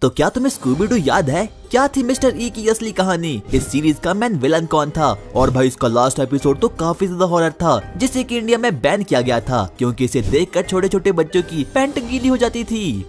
तो क्या तुम्हें स्कूबी डू याद है? क्या थी मिस्टर ई की असली कहानी? इस सीरीज का मेन विलन कौन था? और भाई इसका लास्ट एपिसोड तो काफी ज्यादा हॉरर था, जिसे कि इंडिया में बैन किया गया था क्योंकि इसे देखकर छोटे छोटे बच्चों की पैंट गीली हो जाती थी।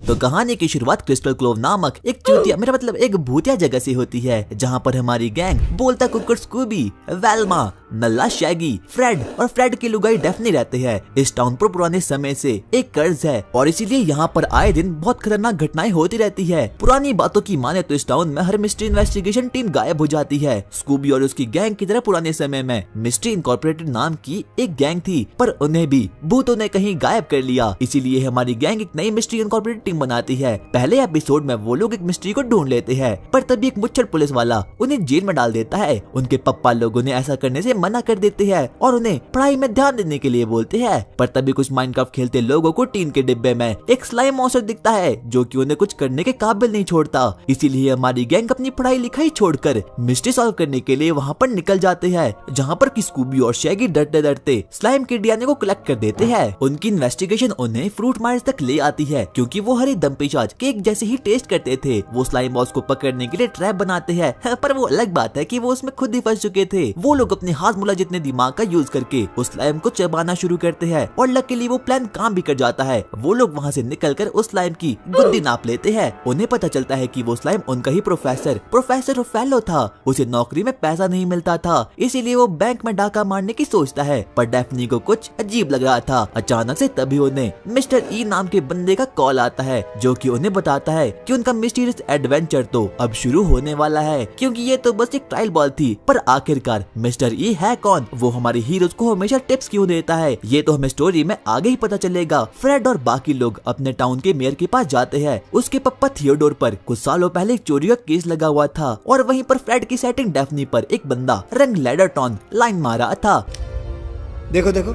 तो कहानी की शुरुआत क्रिस्टल क्लोव नामक एक चूतिया मेरा मतलब एक भूतिया जगह से होती है, जहाँ पर हमारी गैंग बोलता कुकुर स्कूबी, वेल्मा, नल्ला शैगी, फ्रेड और फ्रेड की लुगाई डेफनी रहते हैं। इस टाउन पर पुराने समय से एक कर्ज है और इसीलिए यहाँ पर आए दिन बहुत खतरनाक घटनाएं होती रहती है। पुरानी बातों की माने तो इस टाउन में हर मिस्ट्री इन्वेस्टिगेशन टीम गायब हो जाती है। स्कूबी और उसकी गैंग की तरह पुराने समय में मिस्ट्री इनकॉर्पोरेटेड नाम की एक गैंग थी, पर उन्हें भी भूतों ने कहीं गायब कर लिया। इसीलिए हमारी गैंग एक नई मिस्ट्री इनकॉर्पोरेटेड टीम बनाती है। पहले एपिसोड में वो लोग एक मिस्ट्री को ढूंढ लेते हैं, पर तभी एक मुच्छर पुलिस वाला उन्हें जेल में डाल देता है। उनके पप्पा लोग उन्हें ऐसा करने से मना कर देते हैं और उन्हें पढ़ाई में ध्यान देने के लिए बोलते हैं। पर तभी कुछ माइनक्राफ्ट खेलते लोगों को टीन के डिब्बे में एक स्लाइम मॉन्स्टर दिखता है, जो कि उन्हें कुछ करने के काबिल नहीं छोड़ता। इसीलिए हमारी गैंग अपनी पढ़ाई लिखाई छोड़कर मिस्ट्री सॉल्व करने के लिए वहाँ पर निकल जाते हैं, जहाँ पर स्कूबी और शैगी डरते डरते स्लाइम के डीएनए को कलेक्ट कर देते हैं। उनकी इन्वेस्टिगेशन उन्हें फ्रूट मार्च तक ले आती है, क्योंकि वो हरे दम पिशाच केक जैसे ही टेस्ट करते थे। वो स्लाइम बॉस को पकड़ने के लिए ट्रैप बनाते हैं, पर वो अलग बात है कि वो उसमें खुद ही फंस चुके थे। वो लोग अपने हाथ मुला जितने दिमाग का यूज करके उस स्लाइम को चबाना शुरू करते हैं और लकीली वो प्लान काम भी कर जाता है। वो लोग वहाँ से निकलकर उस स्लाइम की गुद्दी नाप लेते हैं। उन्हें पता चलता है कि वो स्लाइम उनका ही प्रोफेसर ओफेलो था। उसे नौकरी में पैसा नहीं मिलता था, इसीलिए वो बैंक में डाका मारने की सोचता है। पर डेफनी को कुछ अजीब लग रहा था। अचानक से तभी उन्हें मिस्टर ई नाम के बंदे का कॉल आता है, जो कि उन्हें बताता है कि उनका मिस्टीरियस एडवेंचर तो अब शुरू होने वाला है, क्योंकि ये तो बस एक ट्रायल बॉल थी। पर आखिरकार मिस्टर ई है कौन? वो हमारे हीरोज को हमेशा टिप्स क्यों देता है, ये तो हमें स्टोरी में आगे ही पता चलेगा। फ्रेड और बाकी लोग अपने टाउन के मेयर के पास जाते हैं। उसके पप्पा थियोडोर पर कुछ सालों पहले एक चोरी का केस लगा हुआ था और वहीं पर फ्रेड की सेटिंग डेफनी पर एक बंदा रंग लेडरटॉन लाइन मारा था। देखो देखो,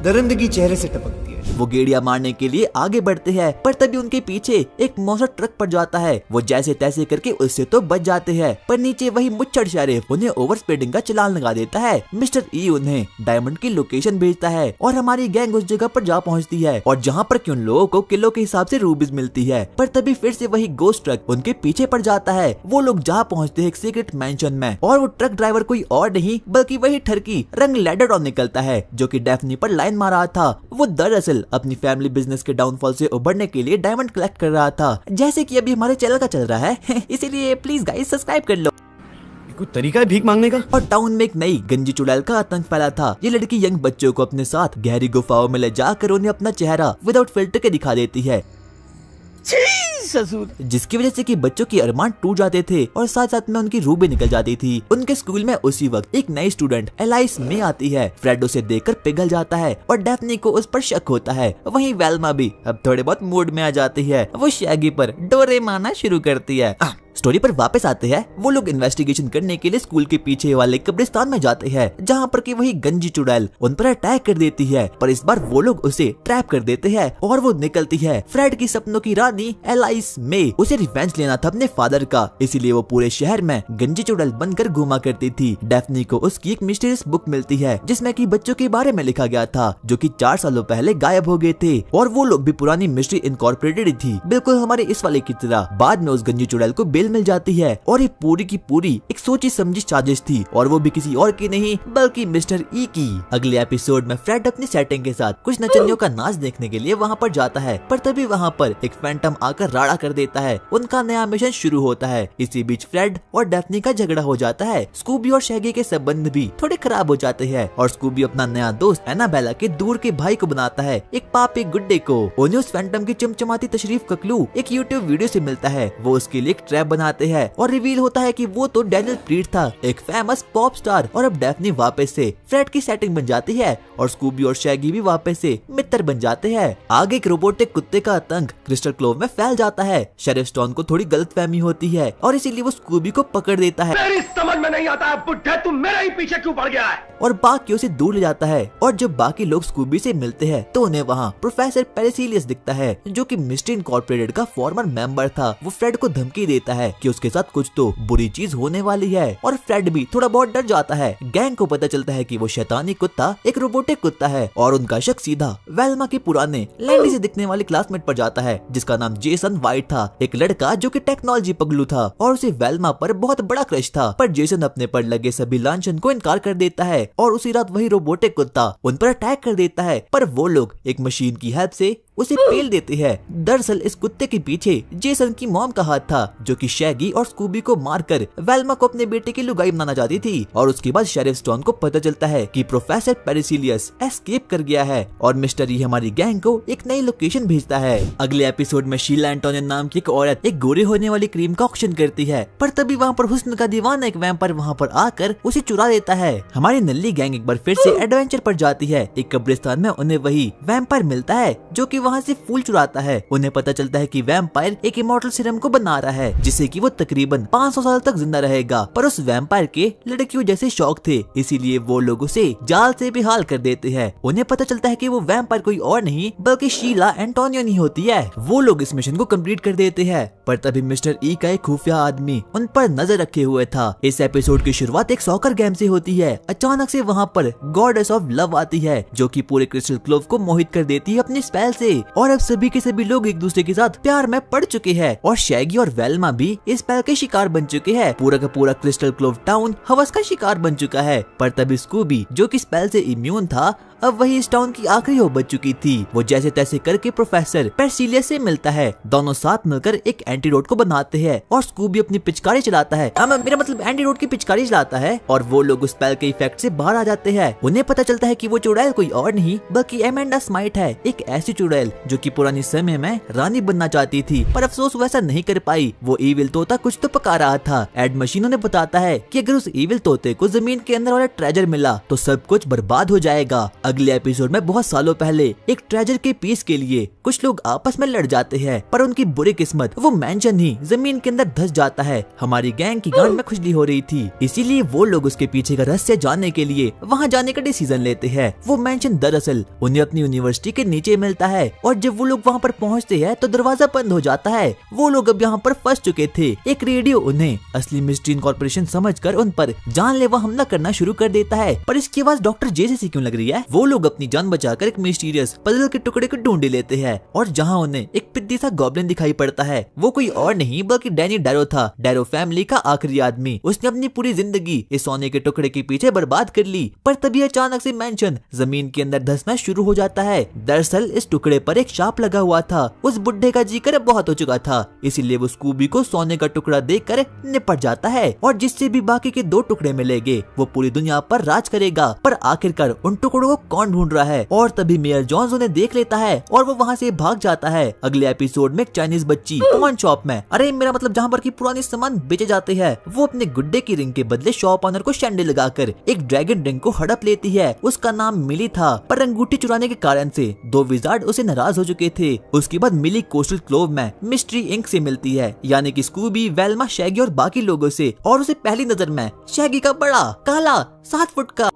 दरिंदगी चेहरे से टपकती है। वो गेड़िया मारने के लिए आगे बढ़ते हैं, पर तभी उनके पीछे एक मॉन्स्टर ट्रक पर जाता है। वो जैसे तैसे करके उससे तो बच जाते हैं, पर नीचे वही मुच्छर शरीफ उन्हें ओवर स्पीडिंग का चालान लगा देता है। मिस्टर ई उन्हें डायमंड की लोकेशन भेजता है और हमारी गैंग उस जगह पर जा पहुंचती है, और जहाँ पर उन लोगों को किलो के हिसाब से रूबीज मिलती है। पर तभी फिर से वही गोस्ट ट्रक उनके पीछे पड़ जाता है। वो लोग जा पहुँचते है एक सीक्रेट मैंशन में, और वो ट्रक ड्राइवर कोई और नहीं बल्कि वही ठरकी रंग लेडरटॉन निकलता है, जो की डेफनी पर लाइन मारा था। वो दरअसल अपनी फैमिली बिजनेस के डाउनफॉल से उबरने के लिए डायमंड कलेक्ट कर रहा था, जैसे कि अभी हमारे चैनल का चल रहा है। इसीलिए प्लीज गाइस सब्सक्राइब कर लो। कोई तरीका है भीख मांगने का? और टाउन में एक नई गंजी चुड़ैल का आतंक फैला था। ये लड़की यंग बच्चों को अपने साथ गहरी गुफाओं में ले जाकर उन्हें अपना चेहरा विदाउट फिल्टर के दिखा देती है, जिसकी वजह से कि बच्चों की अरमान टूट जाते थे और साथ साथ में उनकी रूह भी निकल जाती थी। उनके स्कूल में उसी वक्त एक नई स्टूडेंट एलाइस में आती है। फ्रेड उसे देखकर पिघल जाता है और डेफनी को उस पर शक होता है। वहीं वेल्मा भी अब थोड़े बहुत मूड में आ जाती है। वो शैगी पर डोरे मारना शुरू करती है। स्टोरी पर वापस आते हैं। वो लोग इन्वेस्टिगेशन करने के लिए स्कूल के पीछे वाले कब्रिस्तान में जाते हैं, जहाँ पर कि वही गंजी चुड़ैल उन पर अटैक कर देती है। पर इस बार वो लोग उसे ट्रैप कर देते हैं और वो निकलती है। फ्रेड की सपनों की रानी एलाइस में उसे रिवेंज लेना था अपने फादर का, इसीलिए वो पूरे शहर में गंजी चुड़ैल बनकर घूमा करती थी। डेफनी को उसकी एक मिस्टीरियस बुक मिलती है, जिसमें कि बच्चों के बारे में लिखा गया था, जो कि 4 सालों पहले गायब हो गए थे। और वो लोग भी पुरानी मिस्ट्री इनकॉर्पोरेटेड थी, बिल्कुल हमारे इस वाले की तरह। बाद में उस गंजी चुड़ैल को बेल मिल जाती है और ये पूरी की पूरी एक सोची समझी साजिश थी, और वो भी किसी और की नहीं बल्कि मिस्टर ई की। अगले एपिसोड में फ्रेड अपनी सेटिंग के साथ कुछ नचनियों का नाच देखने के लिए वहाँ पर जाता है, पर तभी वहाँ पर एक फैंटम आकर राड़ा कर देता है। उनका नया मिशन शुरू होता है। इसी बीच फ्रेड और डेफनी का झगड़ा हो जाता है। स्कूबी और शैगी के संबंध भी थोड़े खराब हो जाते हैं और स्कूबी अपना नया दोस्त एनाबेला के दूर के भाई को बनाता है, एक पापी गुड्डे को। उन्हें उस फैंटम की चमचमाती तशरीफ का क्लू एक यूट्यूब वीडियो से मिलता है। वो उसके लिए एक ट्रैप बनाते हैं और रिवील होता है कि वो तो डैनियल प्रीट था, एक फेमस पॉप स्टार। और अब डेफनी वापस से फ्रेड की सेटिंग बन जाती है और स्कूबी और शैगी भी वापस से मित्र बन जाते हैं। आगे एक रोबोटिक कुत्ते का आतंक क्रिस्टल क्लोव में फैल जाता है। शेरिफ स्टोन को थोड़ी गलतफहमी होती है और इसीलिए वो स्कूबी को पकड़ देता है। मेरी समझ में नहीं आता बुड्ढे, तुम मेरे ही पीछे क्यों पड़ गया है? और बाकियों से दूर ले जाता है। और जब बाकी लोग स्कूबी से मिलते हैं तो उन्हें वहाँ प्रोफेसर पेरिसिलियस दिखता है, जो कि मिस्ट्री इनकॉर्पोरेटेड का फॉर्मर मेंबर था। वो फ्रेड को धमकी देता है है कि उसके साथ कुछ तो बुरी चीज होने वाली है और फ्रेड भी थोड़ा बहुत डर जाता है। गैंग को पता चलता है कि वो शैतानी कुत्ता एक रोबोटिक कुत्ता है और उनका शक सीधा वेल्मा के पुराने लैंडी से दिखने वाले क्लासमेट पर जाता है जिसका नाम जेसन वाइट था, एक लड़का जो कि टेक्नोलॉजी पगलू था और उसे वेल्मा पर बहुत बड़ा क्रश था। पर जेसन अपने पर लगे सभी लांछन को इनकार कर देता है और उसी रात वही रोबोटिक कुत्ता उन पर अटैक कर देता है, पर वो लोग एक मशीन की हेल्प से उसे पेल देते हैं। दरअसल इस कुत्ते के पीछे जेसन की मॉम का हाथ था जो कि शैगी और स्कूबी को मारकर वेल्मा को अपने बेटे की लुगाई बनाना चाहती थी। और उसके बाद शेरिफ स्टोन को पता चलता है कि प्रोफेसर पेरिसिलियस एस्केप कर गया है और मिस्टर ई हमारी गैंग को एक नई लोकेशन भेजता है। अगले एपिसोड में शीला एंटोनियन नाम की एक औरत एक गोरे होने वाली क्रीम का ऑक्शन करती है, पर तभी वहाँ पर हुस्न का दीवाना एक वैम्पायर वहाँ पर आकर उसे चुरा देता है। हमारी नल्ली गैंग एक बार फिर से एडवेंचर पर जाती है। एक कब्रिस्तान में उन्हें वही वैम्पायर मिलता है जो कि वहाँ से फूल चुराता है। उन्हें पता चलता है कि वैम्पायर एक इमॉर्टल सीरम को बना रहा है जिससे कि वो तकरीबन 500 साल तक जिंदा रहेगा, पर उस वैम्पायर के लड़कियों जैसे शौक थे, इसीलिए वो लोग उसे जाल से बेहाल कर देते हैं। उन्हें पता चलता है कि वो वैम्पायर कोई और नहीं बल्कि शीला एंटोनियन ही होती है। वो लोग इस मिशन को कंप्लीट कर देते हैं, पर तभी मिस्टर ई का एक खुफिया आदमी उन पर नजर रखे हुए था। इस एपिसोड की शुरुआत एक सॉकर गेम से होती है। अचानक से वहाँ पर गॉडेस ऑफ लव आती है जो कि पूरे क्रिस्टल क्लोव को मोहित कर देती है अपने स्पेल से और अब सभी के सभी लोग एक दूसरे के साथ प्यार में पड़ चुके हैं और शैगी और वेल्मा भी इस स्पेल के शिकार बन चुके हैं। पूरा का पूरा क्रिस्टल क्लोव टाउन हवस का शिकार बन चुका है, पर तभी स्कूबी जो कि स्पेल से इम्यून था अब वही इस टाउन की आखिरी हो बच चुकी थी। वो जैसे तैसे करके प्रोफेसर पेरिसिलियस से मिलता है। दोनों साथ मिलकर एक एंटीडोट को बनाते हैं और स्कूबी अपनी पिचकारी चलाता है, मेरा मतलब एंटीडोट की पिचकारी चलाता है और वो लोग उस स्पेल के इफेक्ट से बाहर आ जाते हैं। उन्हें पता चलता है कि वो चुड़ैल कोई और नहीं बल्कि एमेंडा स्माइट है, एक ऐसी चुड़ैल जो कि पुरानी समय में रानी बनना चाहती थी, पर अफसोस वैसा नहीं कर पाई। वो इविल तोता कुछ तो पका रहा था। एड मशीन उन्हें बताता है कि अगर उस इविल तोते को जमीन के अंदर वाला ट्रेजर मिला तो सब कुछ बर्बाद हो जाएगा। अगले एपिसोड में बहुत सालों पहले एक ट्रेजर के पीस के लिए कुछ लोग आपस में लड़ जाते हैं, पर उनकी बुरी किस्मत वो मेंशन ही जमीन के अंदर धंस जाता है। हमारी गैंग की गांड में खुजली हो रही थी, इसीलिए वो लोग उसके पीछे का रहस्य जानने के लिए वहाँ जाने का डिसीजन लेते हैं। वो मेंशन दरअसल उन्हें अपनी यूनिवर्सिटी के नीचे मिलता है और जब वो लोग वहाँ पर पहुँचते हैं तो दरवाजा बंद हो जाता है। वो लोग अब यहाँ पर फंस चुके थे। एक रेडियो उन्हें असली मिस्ट्री इनकॉर्पोरेशन समझकर उन पर जानलेवा हमला करना शुरू कर देता है, पर इसकी आवाज डॉक्टर जे जैसी क्यों लग रही है। वो लोग अपनी जान बचाकर एक मिस्टीरियस पजल के टुकड़े को ढूंढ लेते हैं और जहाँ उन्हें एक पिद्दी सा गॉब्लिन दिखाई पड़ता है। वो कोई और नहीं बल्कि डैनी डैरो था, डैरो फैमिली का आखिरी आदमी। उसने अपनी पूरी जिंदगी इस सोने के टुकड़े के पीछे बर्बाद कर ली, पर तभी अचानक से मेंशन जमीन के अंदर धंसना शुरू हो जाता है। दरअसल इस टुकड़े पर एक शाप लगा हुआ था। उस बुड्ढे का जीकर बहुत हो चुका था, इसीलिए वो स्कूबी को सोने का टुकड़ा देखकर निपट जाता है और जिससे भी बाकी के 2 टुकड़े मिलेंगे वो पूरी दुनिया पर राज करेगा। पर आखिरकार उन टुकड़ों को कौन ढूंढ रहा है और तभी मेयर जॉन्स उन्हें देख लेता है और वो वहाँ से भाग जाता है। अगले एपिसोड में एक चाइनीज बच्ची पॉन शॉप में, अरे मेरा मतलब जहाँ पर की पुराने सामान बेचे जाते हैं, वो अपने गुड्डे की रिंग के बदले शॉप ऑनर को शंडे लगाकर एक ड्रैगन रिंग को हड़प लेती है। उसका नाम मिली था, पर अंगूठी चुराने के कारण से 2 विजार्ड उसे नाराज हो चुके थे। उसके बाद मिली कोस्टल क्लोव में मिस्ट्री इंक से मिलती है, यानी कि स्कूबी, वेल्मा, शैगी और बाकी लोगों से, और उसे पहली नजर में शैगी का बड़ा काला 7 फुट का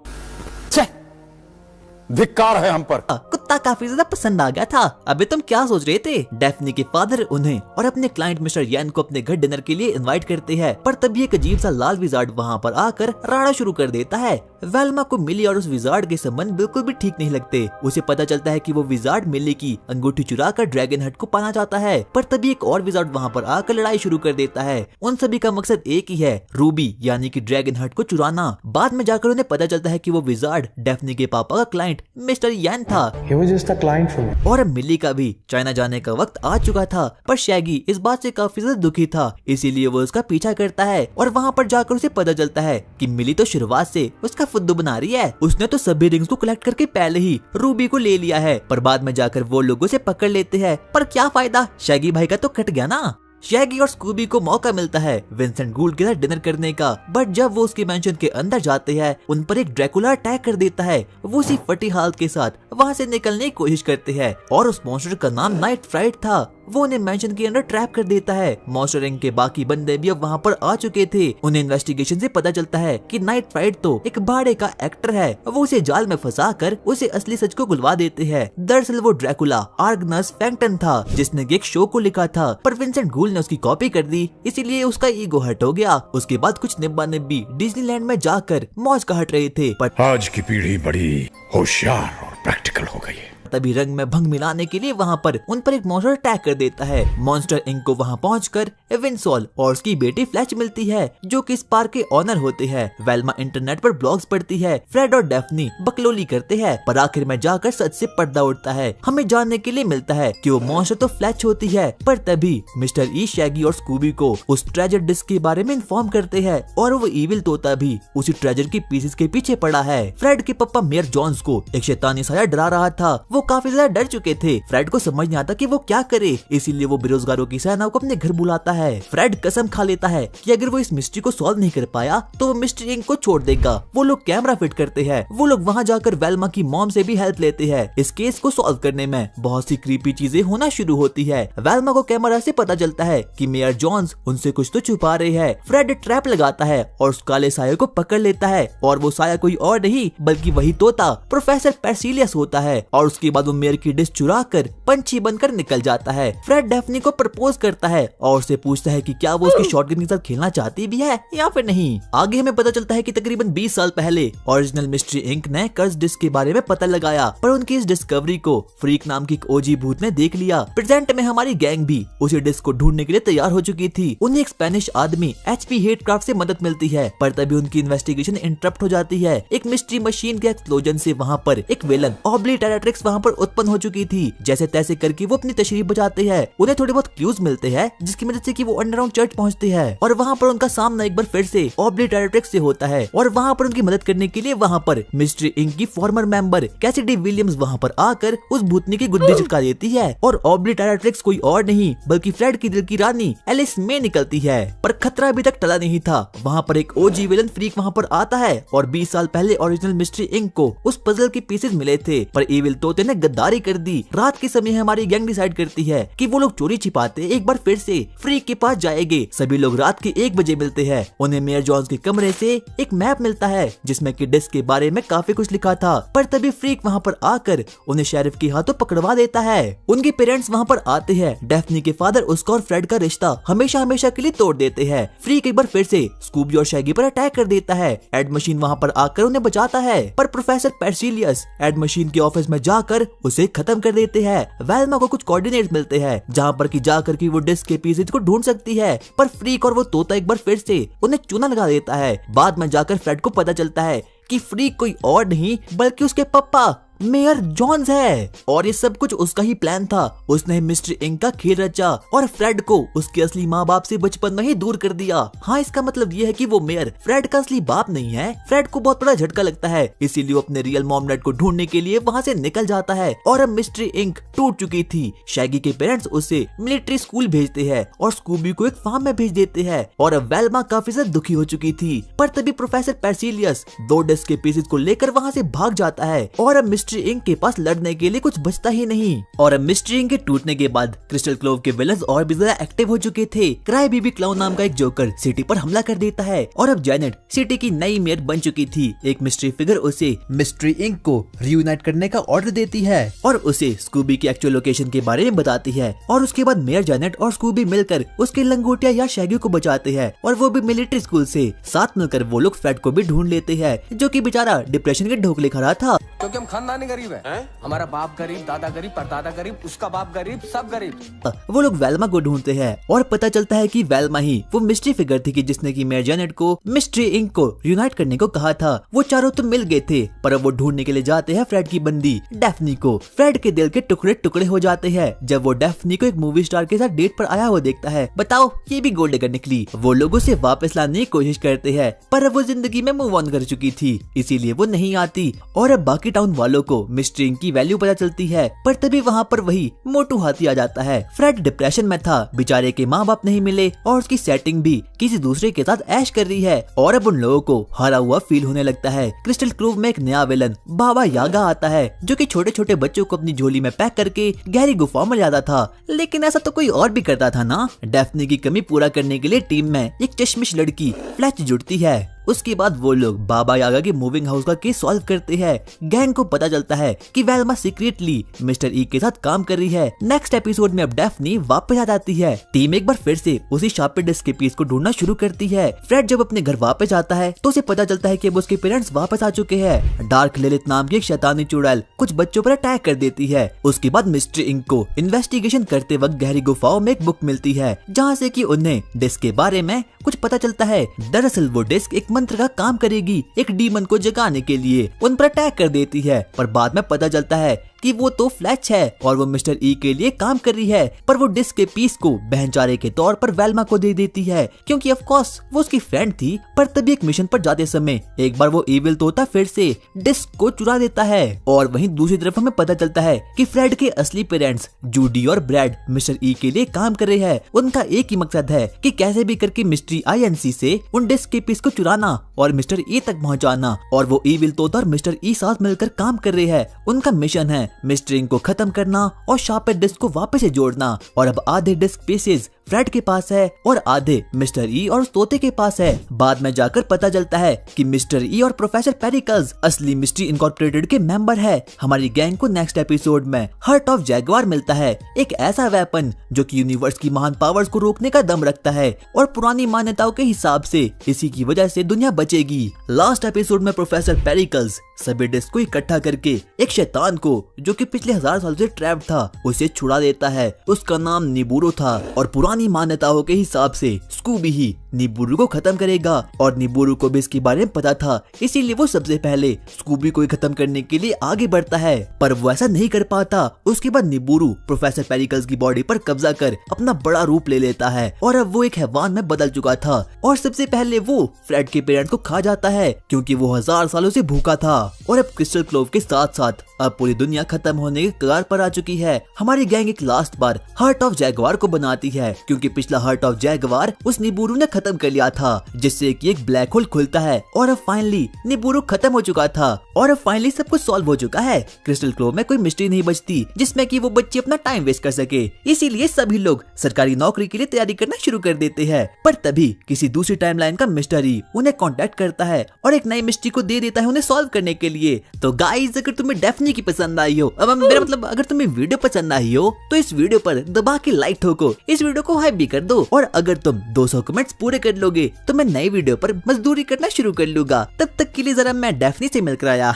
धिक्कार है हम पर। कुत्ता काफी ज्यादा पसंद आ गया था। अबे तुम क्या सोच रहे थे। डेफनी के फादर उन्हें और अपने क्लाइंट मिस्टर यैन को अपने घर डिनर के लिए इनवाइट करते हैं, पर तभी एक अजीब सा लाल विजार्ड वहाँ पर आकर राड़ा शुरू कर देता है। वेल्मा को मिली और उस विजार्ड के संबंध बिल्कुल भी ठीक नहीं लगते। उसे पता चलता है कि वो विजार्ड मिली की अंगूठी चुरा कर ड्रैगन हट को पाना चाहता है, पर तभी एक और विजार्ड वहाँ पर आकर लड़ाई शुरू कर देता है। उन सभी का मकसद एक ही है, रूबी यानी कि ड्रैगन हट को चुराना। बाद में जाकर उन्हें पता चलता है कि वो विजार्ड डेफनी के पापा का क्लाइंट मिस्टर यैन था। He was just a client for me. और मिली का भी चाइना जाने का वक्त आ चुका था, पर शैगी इस बात से काफी ज्यादा दुखी था, इसीलिए वो उसका पीछा करता है और वहाँ पर जाकर उसे पता चलता है कि मिली तो शुरुआत से उसका फुद्दू बना रही है। उसने तो सभी रिंग्स को कलेक्ट करके पहले ही रूबी को ले लिया है, पर बाद में जाकर वो लोग उसे पकड़ लेते हैं। पर क्या फायदा, शैगी भाई का तो कट गया ना। शैगी और स्कूबी को मौका मिलता है विंसेंट गूल्ड के साथ डिनर करने का, बट जब वो उसके मेंशन के अंदर जाते हैं उन पर एक ड्रैकुला अटैक कर देता है। वो उसी फटी हालत के साथ वहाँ से निकलने की कोशिश करते हैं और उस मॉन्स्टर का नाम नाइट फ्राइट था। वो उन्हें मेंशन के अंदर ट्रैप कर देता है। मॉन्स्टर इंक के बाकी बंदे भी अब वहाँ पर आ चुके थे। उन्हें इन्वेस्टिगेशन से पता चलता है कि नाइट फाइट तो एक भाड़े का एक्टर है। वो उसे जाल में फंसा कर उसे असली सच को गुलवा देते हैं। दरअसल वो ड्रैकुला आर्गनस फैंगटन था, जिसने एक शो को लिखा था, पर विंसेंट गूल ने उसकी कॉपी कर दी, इसीलिए उसका ईगो हर्ट हो गया। उसके बाद कुछ निब्बा निब्बी डिज्नीलैंड में जाकर मौज काट रहे थे, पर आज की पीढ़ी बड़ी होशियार और प्रैक्टिकल हो गई है। तभी रंग में भंग मिलाने के लिए वहाँ पर उन पर एक मॉन्स्टर अटैक कर देता है। मॉन्स्टर इंक को वहाँ पहुंचकर विंसॉल और उसकी बेटी फ्लैच मिलती है, जो कि इस पार्क के ऑनर होते हैं। वेल्मा इंटरनेट पर ब्लॉग्स पढ़ती है। फ्रेड और डेफनी बकलोली करते हैं, पर आखिर में जाकर सच से पर्दा उठता है। हमें जानने के लिए मिलता है कि वो मॉन्स्टर तो फ्लैच होती है, पर तभी मिस्टर ई शैगी और स्कूबी को उस ट्रेजर डिस्क के बारे में इन्फॉर्म करते हैं, और वो इविल तोता भी उसी ट्रेजर की पीसेस के पीछे पड़ा है। फ्रेड के पापा मेयर जॉन्स को एक शैतानी साया डरा रहा था। वो काफी ज्यादा डर चुके थे। फ्रेड को समझ नहीं आता कि वो क्या करे, इसीलिए वो बेरोजगारों की सेना को अपने घर बुलाता है। फ्रेड कसम खा लेता है कि अगर वो इस मिस्ट्री को सॉल्व नहीं कर पाया तो वो मिस्ट्री इंक को छोड़ देगा। वो लोग कैमरा फिट करते हैं। वो लोग वहाँ जाकर वेल्मा की मॉम से भी हेल्प लेते हैं। इस केस को सॉल्व करने में बहुत सी क्रीपी चीजें होना शुरू होती है। वेल्मा को कैमरा से पता चलता है कि मेयर जॉन्स उनसे कुछ तो छुपा रहे हैं। फ्रेड ट्रैप लगाता है और उस काले साये को पकड़ लेता है, और वो साया कोई और नहीं बल्कि वही तोता प्रोफेसर पेर्सिलियस होता है। और उसके बाद वो मेयर की डिश चुरा कर पंछी बनकर निकल जाता है। फ्रेड डेफनी को प्रपोज करता है और उससे पूछता है कि क्या वो उसकी शॉटगन के साथ खेलना चाहती भी है या फिर नहीं। आगे हमें पता चलता है कि तकरीबन 20 साल पहले ओरिजिनल मिस्ट्री इंक ने कर्स डिस्क के बारे में पता लगाया, पर उनकी इस डिस्कवरी को फ्रीक नाम की एक ओजी भूत ने देख लिया। प्रेजेंट में हमारी गैंग भी उसी डिस्क को ढूंढने के लिए तैयार हो चुकी थी। उन्हें एक स्पेनिश आदमी HP हेटक्राफ्ट से मदद मिलती है, पर तभी उनकी इन्वेस्टिगेशन इंटरप्ट हो जाती है। एक मिस्ट्री मशीन के एक्सप्लोजन से वहाँ पर एक विलन ऑब्लिटरेट्रिक्स वहाँ पर उत्पन्न हो चुकी थी। जैसे तैसे करके वो अपनी तशरीफ बचाते हैं। उन्हें थोड़े बहुत क्लूज मिलते हैं, जिसकी मदद से कि वो अंडरग्राउंड चर्च पहुंचते हैं, और वहाँ पर उनका सामना एक बार फिर से ऑब्लिटरेट्रिक्स से होता है। और वहाँ पर उनकी मदद करने के लिए वहाँ पर मिस्ट्री इंक की फॉर्मर मेंबर कैसिडी विलियम्स वहाँ पर आकर उस भूतनी की गुद्दी चिपका देती है, और ऑब्लिटरेट्रिक्स कोई और नहीं बल्कि फ्रेड की दिल की रानी एलिस में निकलती है। पर खतरा अभी तक टला नहीं था। वहाँ पर एक ओजी विलन फ्रीक वहाँ पर आता है, और 20 साल पहले ओरिजिनल मिस्ट्री इंक को उस पजल के पीसेस मिले थे, पर इविल तोते ने गद्दारी कर दी। रात के समय हमारी गैंग डिसाइड करती है कि वो लोग चोरी छिपाते एक बार फिर से फ्रीक के पास जाएंगे। सभी लोग रात के 1 बजे मिलते हैं। उन्हें मेयर जॉन्स के कमरे से एक मैप मिलता है, जिसमें कि डिस्क के बारे में काफी कुछ लिखा था, पर तभी फ्रीक वहाँ पर आकर उन्हें शेरिफ के हाथों पकड़वा देता है। उनके पेरेंट्स वहाँ पर आते हैं। डेफनी के फादर उसका और फ्रेड का रिश्ता हमेशा हमेशा के लिए तोड़ देते हैं। फ्रीक एक बार फिर से स्कूबी और शैगी पर अटैक कर देता है। एड मशीन वहाँ पर आकर उन्हें बचाता है, पर प्रोफेसर पेर्सिलियस एड मशीन के ऑफिस में जाकर उसे खत्म कर देते हैं। वेल्मा को कुछ कोऑर्डिनेट्स मिलते हैं जहाँ पर कि जाकर कि वो डिस्क के पीसेस को ढूंढ सकती है, पर फ्रीक और वो तोता एक बार फिर से उन्हें चूना लगा देता है। बाद में जाकर फ्रेड को पता चलता है कि फ्रीक कोई और नहीं बल्कि उसके पापा मेयर जॉन्स है, और ये सब कुछ उसका ही प्लान था। उसने मिस्ट्री इंक का खेल रचा और फ्रेड को उसके असली माँ बाप से बचपन में ही दूर कर दिया। हाँ, इसका मतलब ये है कि वो मेयर फ्रेड का असली बाप नहीं है। फ्रेड को बहुत बड़ा झटका लगता है, इसीलिए वो अपने रियल मॉम डैड को ढूंढने के लिए वहाँ से निकल जाता है। और अब मिस्ट्री इंक टूट चुकी थी। शैगी के पेरेंट्स उसे मिलिट्री स्कूल भेजते हैं और स्कूबी को एक फार्म में भेज देते हैं, और अब वेल्मा काफी ज्यादा दुखी हो चुकी थी। पर तभी प्रोफेसर पेर्सिलियस 2 डिस्क के पीसेस को लेकर वहाँ से भाग जाता है, और अब मिस्ट्री इंक के पास लड़ने के लिए कुछ बचता ही नहीं। और अब मिस्ट्री इंक के टूटने के बाद क्रिस्टल क्लोव के विलन्स और भी ज्यादा एक्टिव हो चुके थे। क्राई बेबी क्लाउन नाम का एक जोकर सिटी पर हमला कर देता है, और अब जैनेट सिटी की नई मेयर बन चुकी थी। एक मिस्ट्री फिगर उसे मिस्ट्री इंक को रियूनाइट करने का ऑर्डर देती है, और उसे स्कूबी की एक्चुअल लोकेशन के बारे में बताती है। और उसके बाद मेयर जैनेट और स्कूबी मिलकर उसके लंगोटिया या शैगी को बचाते हैं, और वो भी मिलिट्री स्कूल से। साथ मिलकर वो लोग फ्रेड को भी ढूंढ लेते हैं, जो कि बेचारा डिप्रेशन के ढोकले खा रहा था, क्योंकि हम खानदानी गरीब है। हमारा बाप गरीब, दादा गरीब, परदादा गरीब, उसका बाप गरीब, सब गरीब। वो लोग वेल्मा को ढूंढते हैं, और पता चलता है कि वेल्मा ही वो मिस्ट्री फिगर थी कि जिसने की मेयर जैनेट को मिस्ट्री इंक को यूनाइट करने को कहा था। वो चारों तो मिल गए थे, पर अब वो ढूंढने के लिए जाते हैं फ्रेड की बंदी डेफनी को। फ्रेड के दिल के टुकड़े टुकड़े हो जाते हैं जब वो डेफनी को एक मूवी स्टार के साथ डेट पर आया हुआ देखता है। बताओ, ये भी गोल्ड डिगर निकली। वो लोगों से वापस लाने की कोशिश करते हैं, पर अब वो जिंदगी में मूव ऑन कर चुकी थी, इसीलिए वो नहीं आती। और अब बाकी टाउन वालों को मिस्टर इंक की वैल्यू पता चलती है, पर तभी वहाँ पर वही मोटू हाथी आ जाता है। फ्रेड डिप्रेशन में था, बेचारे के माँ बाप नहीं मिले और उसकी सेटिंग भी किसी दूसरे के साथ ऐश कर रही है और अब उन लोगों को हारा हुआ फील होने लगता है। क्रिस्टल क्रोव में एक नया विलन बाबा यागा आता है, जो कि छोटे छोटे बच्चों को अपनी झोली में पैक करके गहरी गुफा में जाता था, लेकिन ऐसा तो कोई और भी करता था ना। डैफ्ने की कमी पूरा करने के लिए टीम में एक चश्मिश लड़की फ्लैच जुड़ती है। उसके बाद वो लोग बाबा यागा के मूविंग हाउस का केस सॉल्व करते हैं। गैंग को पता चलता है कि वेल्मा सीक्रेटली मिस्टर ई के साथ काम कर रही है। नेक्स्ट एपिसोड में अब डैफ्नी वापस आ जाती है। टीम एक बार फिर से उसी शार्पेड डिस्क के पीस को ढूंढना शुरू करती है। फ्रेड जब अपने घर वापस आता है तो उसे पता चलता है कि अब उसके पेरेंट्स वापस आ चुके हैं। डार्क लिलिथ नाम की एक शैतानी चुड़ैल कुछ बच्चों पर अटैक कर देती है। उसके बाद मिस्टर इंक को इन्वेस्टिगेशन करते वक्त गहरी गुफाओं में एक बुक मिलती है, जहाँ से कि उन्हें डिस्क के बारे में कुछ पता चलता है। दरअसल वो डिस्क एक मंत्र का काम करेगी, एक डीमन को जगाने के लिए उन पर अटैक कर देती है, पर बाद में पता चलता है कि वो तो फ्लैच है और वो मिस्टर ई के लिए काम कर रही है। पर वो डिस्क के पीस को बहनचारे के तौर पर वेल्मा को दे देती है, क्योंकि ऑफ कोर्स वो उसकी फ्रेंड थी। पर तभी एक मिशन पर जाते समय एक बार वो इविल तोता फिर से डिस्क को चुरा देता है और वहीं दूसरी तरफ हमें पता चलता है कि फ्रेड के असली पेरेंट्स जूडी और ब्रैड मिस्टर ई के लिए काम कर रहे हैं। उनका एक ही मकसद है कि कैसे भी करके मिस्ट्री INC से उन डिस्क के पीस को चुराना और मिस्टर ई तक पहुंचाना, और वो इविल तोता और मिस्टर ई साथ मिलकर काम कर रहे हैं। उनका मिशन है मिस्टर इंक को खत्म करना और शार्पेड डिस्क को वापस से जोड़ना। और अब आधे डिस्क पीसेस फ्रेड के पास है और आधे मिस्टर ई और उस तोते के पास है। बाद में जाकर पता चलता है कि मिस्टर ई और प्रोफेसर पेरिकल्स असली मिस्ट्री इनकॉर्पोरेटेड के मेंबर है। हमारी गैंग को नेक्स्ट एपिसोड में हार्ट ऑफ जैगवार मिलता है, एक ऐसा वेपन जो कि यूनिवर्स की महान पावर्स को रोकने का दम रखता है और पुरानी मान्यताओं के हिसाब से इसी की वजह से दुनिया बचेगी। लास्ट एपिसोड में प्रोफेसर पेरिकल्स सभी डिस्क को इकट्ठा करके एक शैतान को जो कि पिछले 1000 साल से ट्रैप्ड था उसे छुड़ा देता है। उसका नाम निबुरो था और पुरानी मान्यताओं के हिसाब से स्कूबी ही निबुरो को खत्म करेगा और निबुरो को भी इसके बारे में पता था, इसीलिए वो सबसे पहले स्कूबी को खत्म करने के लिए आगे बढ़ता है, पर वो ऐसा नहीं कर पाता। उसके बाद निबुरो प्रोफेसर पेरिकल्स की बॉडी पर कब्जा कर अपना बड़ा रूप ले लेता है और अब वो एक हैवान में बदल चुका था और सबसे पहले वो फ्रेड के पेरेंट्स को खा जाता है, क्योंकि वो 1000 सालों से भूखा था। और अब क्रिस्टल क्लोव के साथ साथ अब पूरी दुनिया खत्म होने के कगार पर आ चुकी है। हमारी गैंग एक last bar heart of Jaguar को बनाती है, क्योंकि पिछला हार्ट ऑफ जैगवार उस निबुरो ने खत्म कर लिया था, जिससे कि एक ब्लैक होल खुलता है और अब फाइनली निबुरो खत्म हो चुका था और अब फाइनली सब कुछ सॉल्व हो चुका है। क्रिस्टल क्लोव में कोई मिस्ट्री नहीं बचती जिसमें कि वो बच्चे अपना टाइम वेस्ट कर सके, इसीलिए सभी लोग सरकारी नौकरी के लिए तैयारी करना शुरू कर देते हैं। पर तभी किसी दूसरी टाइमलाइन का मिस्टरी उन्हें कांटेक्ट करता है और एक नई मिस्ट्री को दे देता है उन्हें सॉल्व करने के लिए। तो गाइस, अगर तुम्हें डेफनी की पसंद आई हो, अब मेरा मतलब अगर तुम्हें वीडियो पसंद आई हो तो इस वीडियो पर दबा के लाइक ठोको, इस वीडियो को हाइप भी कर दो और अगर तुम 200 कमेंट्स पूरे कर लोगे तो मैं नई वीडियो पर मजदूरी करना शुरू कर लूंगा। तब तक के लिए जरा मैं डेफनी से मिलकर आया।